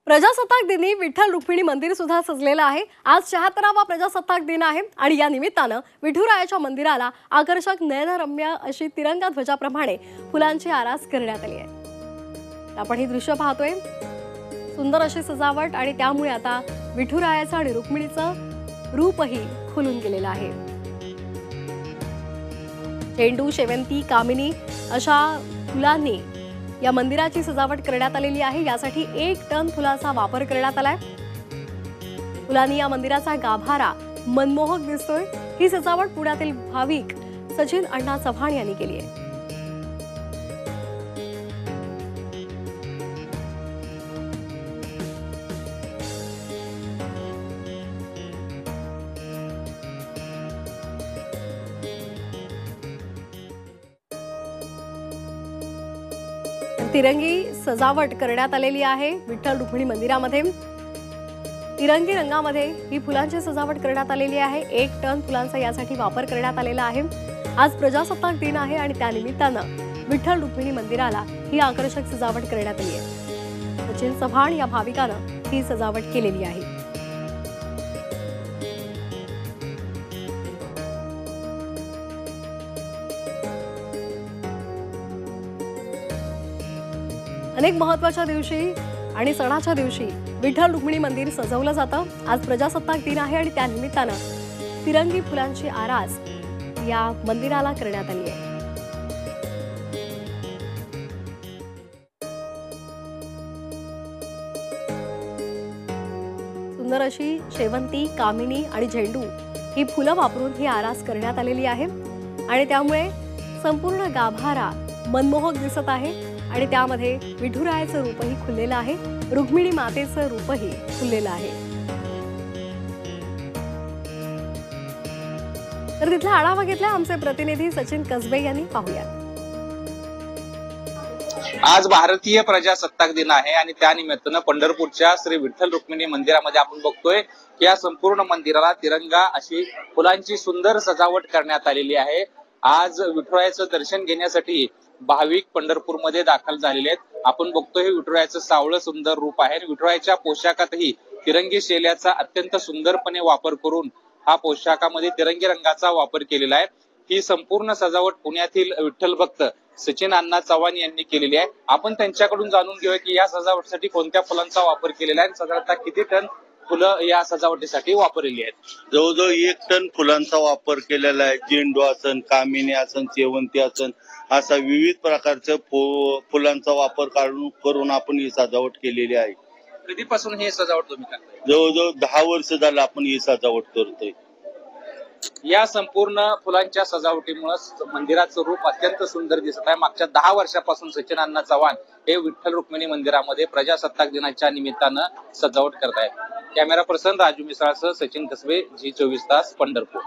प्रजासत्ताक दिनी विठ्ठल रुक्मिणी मंदिर सुद्धा सजलेलं आहे। आज 76वा प्रजासत्ताक दिन आहे आणि या निमित्तानं विठुरायाच्या मंदिराला आकर्षक नयनरम्य अशी तिरंगा ध्वजाप्रमाणे फुलांची आरास करण्यात आली आहे। आपण ही दृश्य पाहतोय, सुंदर अशी सजावट आणि त्यामुळे आता विठुरायाचं आणि रुक्मिणीचं रूपही खुलून गेलेलं आहे। झेंडू, शेवंती, कामिनी अशा फुलांनी या मंदिराची सजावट करण्यात आलेली आहे। यासाठी 1 टन फुलांचा वापर करण्यात आलाय। फुलांनी या मंदिराचा गाभारा मनमोहक दिसतोय। ही सजावट पुण्यातील भाविक सचिन अण्णा चव्हाण यांनी केली आहे। तिरंगी सजावट करण्यात आलेली आहे। विठ्ठल रुक्मिणी मंदिरामध्ये तिरंगी रंगामध्ये ही फुलांची सजावट करण्यात आलेली आहे। 1 टन फुलांचा यासाठी वापर करण्यात आलेला आहे। आज प्रजासत्ताक दिन आहे आणि त्या निमित्तानं विठ्ठल रुक्मिणी मंदिराला ही आकर्षक सजावट करण्यात आली आहे। सचिन चव्हाण या भाविकानं ही सजावट केलेली आहे। अनेक महत्त्वाच्या दिवशी आणि सणाच्या दिवशी विठ्ठल रुक्मिणी मंदिर सजवलं जातं। आज प्रजासत्ताक दिन आहे आणि त्या निमित्तानं तिरंगी फुलांची आरास या मंदिराला करण्यात आली आहे। सुंदर अशी शेवंती, कामिनी आणि झेंडू ही फुलं वापरून ही आरास करण्यात आलेली आहे आणि त्यामुळे संपूर्ण गाभारा मनमोहक दिसत आहे आणि त्यामध्ये विठुरायाचं रूपही खुललेलं आहे। रुक्मिणी मातेचं रूपही खुललेलं आहे। तर तिथला आढावा घेतला आमचे प्रतिनिधी सचिन कसबे यांनी। पाहूया। आज भारतीय प्रजासत्ताक दिन आहे आणि त्या निमित्तानं पंढरपूरच्या श्री विठ्ठल रुक्मिणी मंदिरामध्ये आपण बघतोय की या संपूर्ण मंदिराला तिरंगा अशी फुलांची सुंदर सजावट करण्यात आलेली आहे। आज विठुरायाचं दर्शन घेण्यासाठी भाविक पंढरपूरमध्ये दाखल झालेले आहेत। आपण बघतोय हे विठुरायाचं सावळं सुंदर रूप आहे। विठुरायाच्या पोशाखातही तिरंगी शेल्याचा अत्यंत सुंदरपणे वापर करून हा पोशाखामध्ये तिरंगी रंगाचा वापर केलेला आहे। ही संपूर्ण सजावट पुण्यातील विठ्ठल भक्त सचिन अण्णा चव्हाण यांनी केलेली आहे। आपण त्यांच्याकडून जाणून घेऊया की या सजावटीसाठी कोणत्या फुलांचा वापर केलेला आहे, साधारणतः किती टन फुलं या सजावटीसाठी वापरलेली आहेत। जवळजवळ 1 टन फुलांचा वापर केलेला आहे। झेंडू आसन, कामिनी आसन, शेवंती आसन असा विविध प्रकारच्या फुलांचा वापर करून आपण ही सजावट केलेली आहे। कधीपासून ही सजावट तुम्ही करताय? जवळजवळ 10 वर्ष झालं आपण ही सजावट करतोय। या संपूर्ण फुलांच्या सजावटीमुळे मंदिराचं रूप अत्यंत सुंदर दिसत आहे। मागच्या 10 वर्षापासून सचिन अण्णा चव्हाण हे विठ्ठल रुक्मिणी मंदिरामध्ये प्रजासत्ताक दिनाच्या निमित्तानं सजावट करतायत। कॅमेरा पर्सन राजू मिसाळसह सचिन कसबे, G24 तास, पंढरपूर।